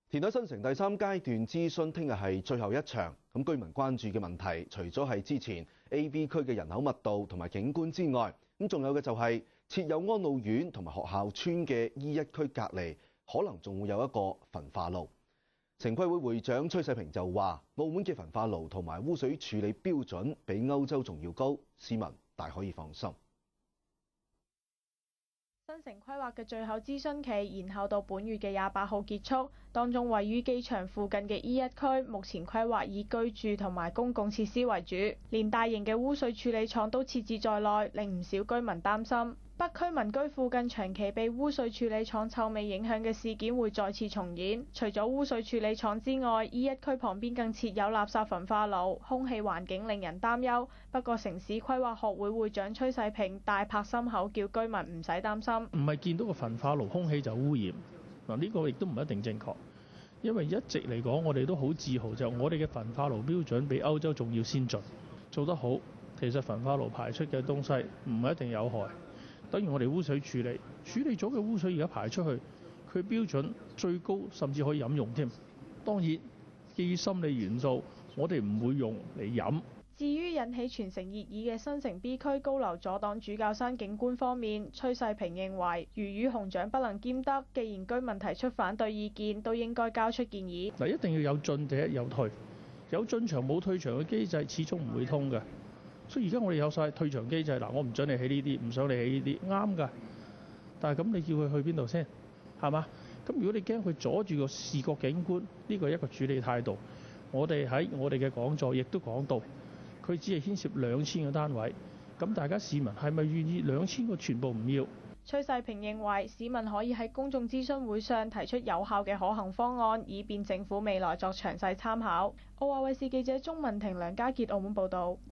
填海新城第3階段諮詢聽日係最後一場，咁居民關注嘅問題，除咗係之前 A、B 區嘅人口密度同埋景觀之外，咁仲有嘅就係設有安老院同埋學校村嘅 E1 區隔離，可能仲會有一個焚化爐。城規會會長崔世平就話：澳門嘅焚化爐同埋污水處理標準比歐洲仲要高，市民大可以放心。新城規劃嘅最後諮詢期延後到本月嘅28號結束，當中位於機場附近嘅 E1 區，目前規劃以居住同埋公共設施為主，連大型嘅污水處理廠都設置在內，令唔少居民擔心。北區民居附近長期被污水處理廠臭味影響嘅事件會再次重演。除咗污水處理廠之外，E1區旁邊更設有垃圾焚化爐，空氣環境令人擔憂。不過城市規劃學會會長崔世平大拍心口，叫居民唔使擔心。唔係見到個焚化爐空氣就污染嗱，呢個亦都唔一定正確。因為一直嚟講，我哋都好自豪，就我哋嘅焚化爐標準比歐洲仲要先進，做得好。其實焚化爐排出嘅東西唔一定有害。等於我哋污水處理咗嘅污水而家排出去，佢標準最高，甚至可以飲用添。當然，基於心理元素，我哋唔會用嚟飲。至於引起全城熱議嘅新城 B 區高樓阻擋主教山景觀方面，崔世平認為魚與熊掌不能兼得，既然居民提出反對意見，都應該交出建議。嗱，一定要有進者有退，有進場冇退場嘅機制，始終唔會通嘅。所以而家我哋有晒退場機制，嗱，我唔准你起呢啲，唔想你起呢啲，啱㗎。但係咁你叫佢去邊度先？係嘛？咁如果你驚佢阻住個視覺景觀，呢個係一個處理態度。我哋喺我哋嘅講座亦都講到，佢只係牽涉2000個單位，咁大家市民係咪願意2000個全部唔要？崔世平認為市民可以喺公眾諮詢會上提出有效嘅可行方案，以便政府未來作詳細參考。澳亞衛視記者鍾文婷、梁家傑澳門報導。